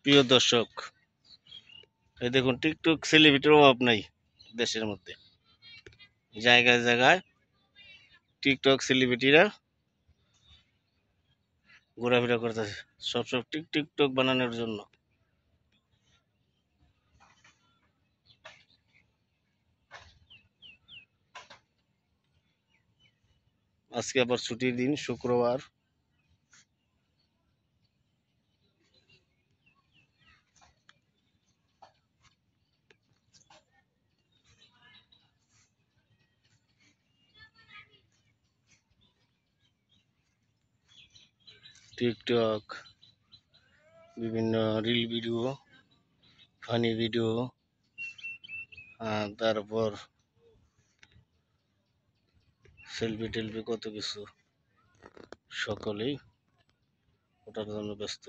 প্রিয় দর্শক, এই দেখুন টিকটক সেলিব্রিটির অভাব নাই দেশের মধ্যে। জায়গায় জায়গায় টিকটক সেলিব্রিটিরা ঘোরাফেরা করতেছে সব টিকটক বানানোর জন্য। আজকে আবার ছুটির দিন, শুক্রবার। টিকটক, বিভিন্ন রিল ভিডিও, ফানি ভিডিও, তারপর সেলফি টেলফি কত কিছু, সকলেই ওটার জন্য ব্যস্ত।